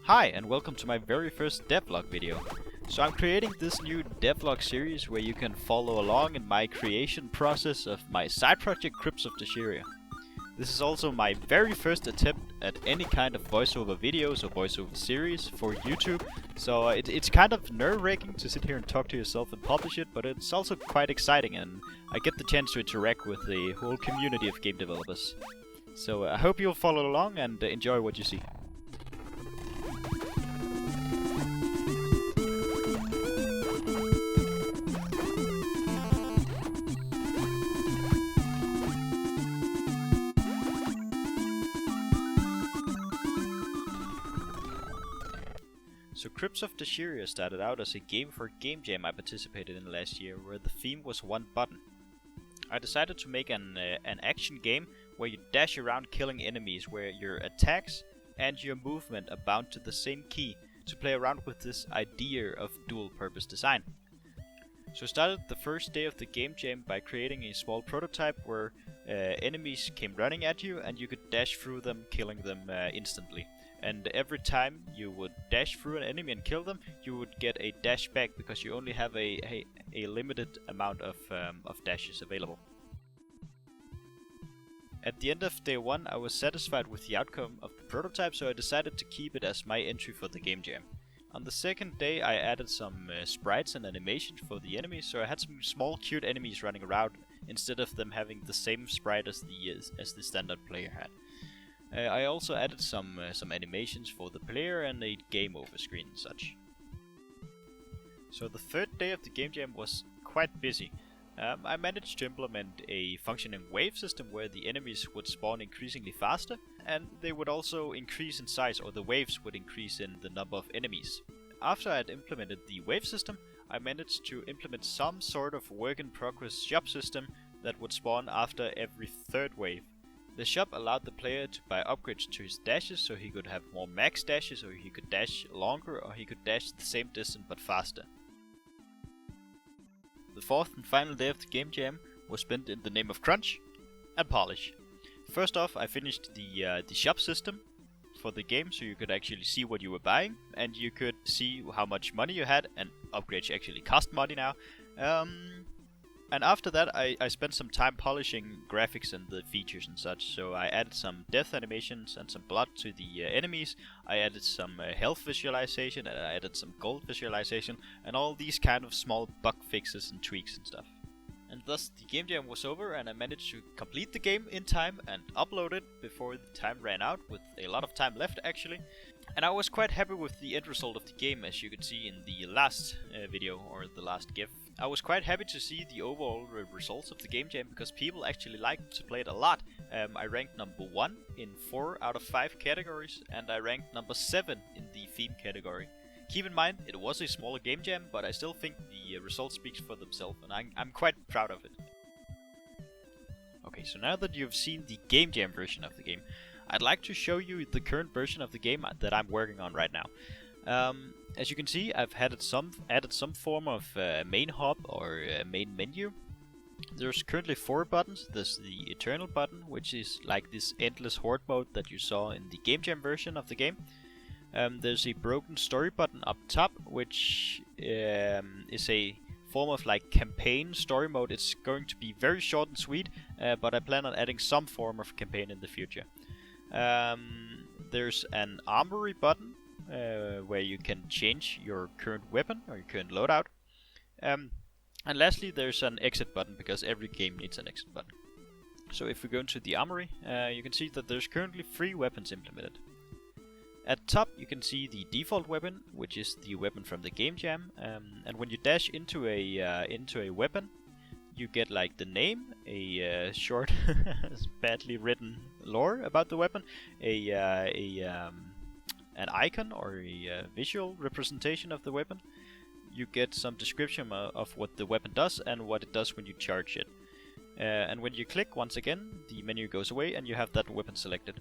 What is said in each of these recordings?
Hi and welcome to my very first devlog video. So I'm creating this new devlog series where you can follow along in my creation process of my side project Crypts of Dasheria. This is also my very first attempt at any kind of voiceover videos or voiceover series for YouTube, so it's kind of nerve-wracking to sit here and talk to yourself and publish it, but it's also quite exciting and I get the chance to interact with the whole community of game developers. So I hope you'll follow along and enjoy what you see. So Crypts of Dasheria started out as a game for Game Jam I participated in last year, where the theme was one button. I decided to make an action game where you dash around killing enemies, where your attacks and your movement are bound to the same key, to play around with this idea of dual purpose design. So I started the first day of the Game Jam by creating a small prototype where enemies came running at you and you could dash through them, killing them instantly. And every time you would dash through an enemy and kill them, you would get a dash back because you only have a limited amount of dashes available. At the end of day 1, I was satisfied with the outcome of the prototype, so I decided to keep it as my entry for the Game Jam. On the second day, I added some sprites and animations for the enemies, so I had some small cute enemies running around instead of them having the same sprite as the standard player had. I also added some animations for the player and a game over screen and such. So the third day of the Game Jam was quite busy. I managed to implement a functioning wave system where the enemies would spawn increasingly faster, and they would also increase in size, or the waves would increase in the number of enemies. After I had implemented the wave system, I managed to implement some sort of work-in-progress shop system that would spawn after every third wave. The shop allowed the player to buy upgrades to his dashes, so he could have more max dashes, or he could dash longer, or he could dash the same distance but faster. The fourth and final day of the Game Jam was spent in the name of crunch and polish. First off, I finished the shop system for the game, so you could actually see what you were buying, and you could see how much money you had, and upgrades actually cost money now. And after that, I spent some time polishing graphics and the features and such. So I added some death animations and some blood to the enemies. I added some health visualization, and I added some gold visualization, and all these kind of small bug fixes and tweaks and stuff. And thus the Game Jam was over, and I managed to complete the game in time and upload it before the time ran out, with a lot of time left actually. And I was quite happy with the end result of the game, as you could see in the last video, or the last GIF. I was quite happy to see the overall results of the Game Jam, because people actually liked to play it a lot. I ranked number 1 in 4 out of 5 categories, and I ranked number 7 in the theme category. Keep in mind, it was a smaller Game Jam, but I still think the result speaks for themselves, and I'm quite proud of it. Okay, so now that you've seen the Game Jam version of the game, I'd like to show you the current version of the game that I'm working on right now. As you can see, I've added some form of main hub or main menu. There's currently 4 buttons. There's the Eternal button, which is like this endless horde mode that you saw in the Game Jam version of the game. There's a broken story button up top, which is a form of like campaign story mode. It's going to be very short and sweet, but I plan on adding some form of campaign in the future. There's an armory button, where you can change your current weapon or your current loadout. And lastly, there's an exit button, because every game needs an exit button. So if we go into the armory, you can see that there's currently 3 weapons implemented. At top you can see the default weapon, which is the weapon from the Game Jam, and when you dash into a weapon, you get like the name, a short, badly written lore about the weapon, an icon or a visual representation of the weapon. You get some description of what the weapon does and what it does when you charge it. And when you click once again, the menu goes away and you have that weapon selected.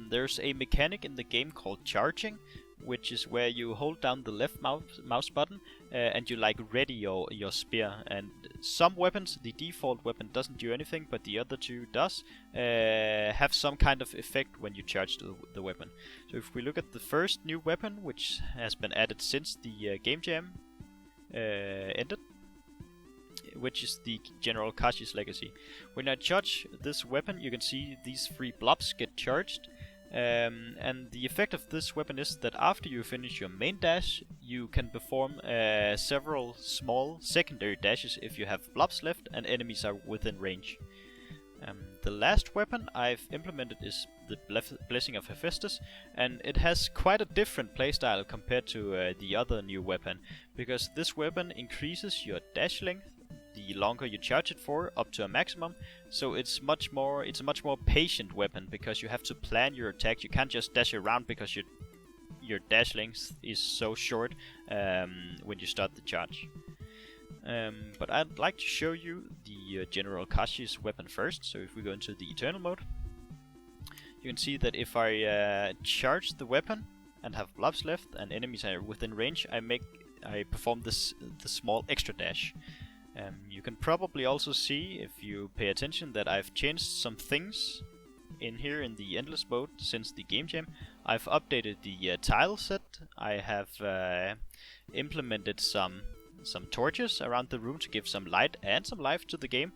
There's a mechanic in the game called charging, which is where you hold down the left mouse button and you like ready your spear, and some weapons, the default weapon doesn't do anything, but the other two does have some kind of effect when you charge the weapon. So if we look at the first new weapon, which has been added since the game jam ended, which is the General Kashi's Legacy. When I charge this weapon, you can see these 3 blobs get charged. And the effect of this weapon is that after you finish your main dash, you can perform several small secondary dashes if you have blobs left and enemies are within range. The last weapon I've implemented is the Blessing of Hephaestus, and it has quite a different playstyle compared to the other new weapon, because this weapon increases your dash length the longer you charge it for, up to a maximum. So it's a much more patient weapon, because you have to plan your attack. You can't just dash around because your dash length is so short when you start the charge. But I'd like to show you the General Kashi's weapon first. So if we go into the Eternal mode, you can see that if I charge the weapon and have blobs left and enemies are within range, I perform the small extra dash. You can probably also see, if you pay attention, that I've changed some things in here in the Endless mode since the game jam. I've updated the tile set. I have implemented some torches around the room to give some light and some life to the game.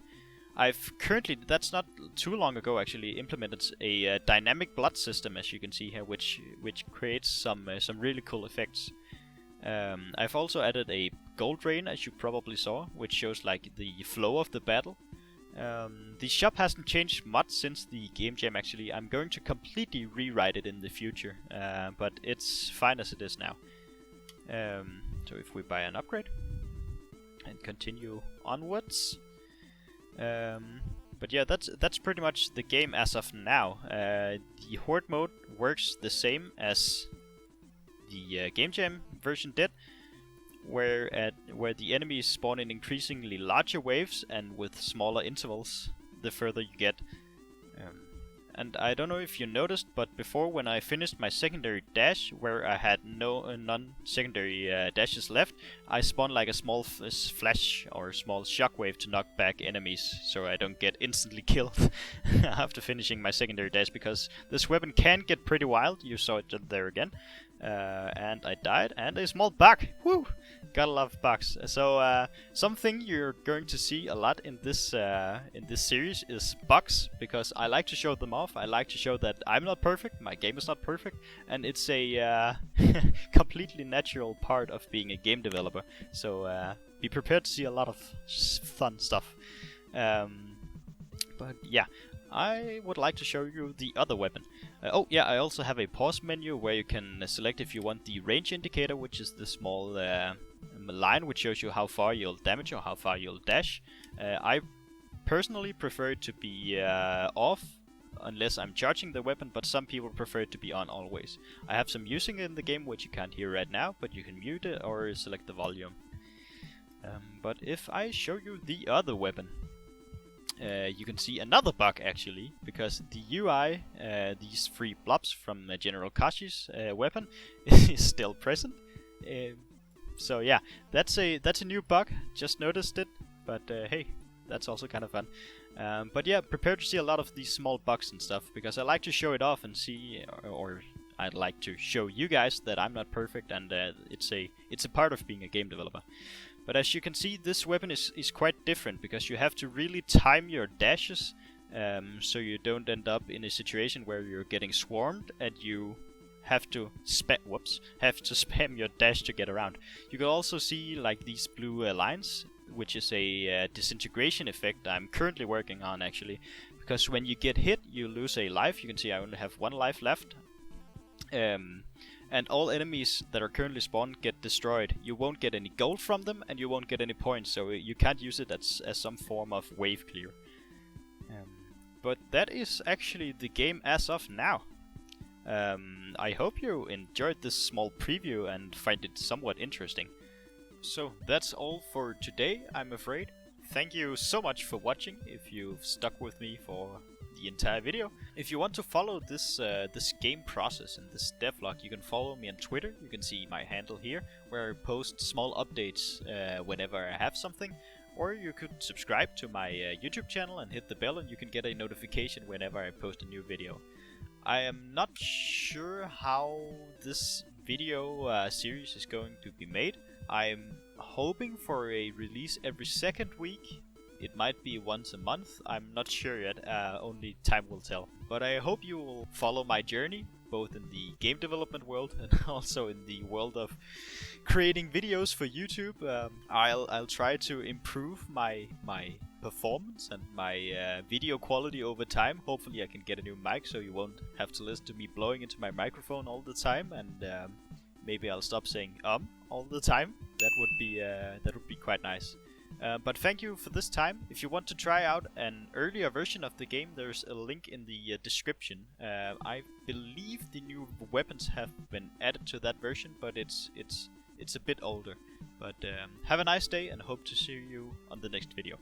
I've currently, that's not too long ago actually, implemented a dynamic blood system, as you can see here, which creates some really cool effects. I've also added a gold rain, as you probably saw, which shows like the flow of the battle. The shop hasn't changed much since the game jam actually. I'm going to completely rewrite it in the future, but it's fine as it is now. So if we buy an upgrade and continue onwards, but yeah, that's pretty much the game as of now. The horde mode works the same as the game jam version did, where the enemies spawn in increasingly larger waves and with smaller intervals the further you get. And I don't know if you noticed, but before, when I finished my secondary dash, where I had non-secondary dashes left, I spawned like a small flash or small shockwave to knock back enemies, so I don't get instantly killed after finishing my secondary dash, because this weapon can get pretty wild. You saw it there again. And I died, and a small bug. Woo! Gotta love bugs. So something you're going to see a lot in this series is bugs, because I like to show them off. I like to show that I'm not perfect, my game is not perfect, and it's a completely natural part of being a game developer. So be prepared to see a lot of fun stuff. But yeah, I would like to show you the other weapon. Oh yeah, I also have a pause menu where you can select if you want the range indicator, which is the small line which shows you how far you'll damage or how far you'll dash. I personally prefer it to be off unless I'm charging the weapon, but some people prefer it to be on always. I have some using it in the game which you can't hear right now, but you can mute it or select the volume. But if I show you the other weapon, you can see another bug actually, because the UI, these 3 blobs from General Kashi's weapon, is still present. So yeah, that's a new bug. Just noticed it, but hey, that's also kind of fun. But yeah, prepare to see a lot of these small bugs and stuff, because I like to show it off and see, or I'd like to show you guys that I'm not perfect, and it's a part of being a game developer. But as you can see, this weapon is quite different, because you have to really time your dashes, so you don't end up in a situation where you're getting swarmed and you have to spam your dash to get around. You can also see like these blue lines, which is a disintegration effect I'm currently working on actually, because when you get hit you lose a life. You can see I only have 1 life left. And all enemies that are currently spawned get destroyed. You won't get any gold from them, and you won't get any points, so you can't use it as some form of wave clear. But that is actually the game as of now. I hope you enjoyed this small preview and find it somewhat interesting. So that's all for today, I'm afraid. Thank you so much for watching, if you've stuck with me for the entire video. If you want to follow this game process and this devlog, you can follow me on Twitter. You can see my handle here, where I post small updates whenever I have something, or you could subscribe to my YouTube channel and hit the bell, and you can get a notification whenever I post a new video. I am not sure how this video series is going to be made. I'm hoping for a release every second week. It might be once a month, I'm not sure yet, only time will tell. But I hope you will follow my journey, both in the game development world and also in the world of creating videos for YouTube. I'll try to improve my performance and my video quality over time. Hopefully I can get a new mic so you won't have to listen to me blowing into my microphone all the time, and maybe I'll stop saying all the time. That would be quite nice. But thank you for this time. If you want to try out an earlier version of the game, there's a link in the description. I believe the new weapons have been added to that version, but it's a bit older. But have a nice day, and hope to see you on the next video.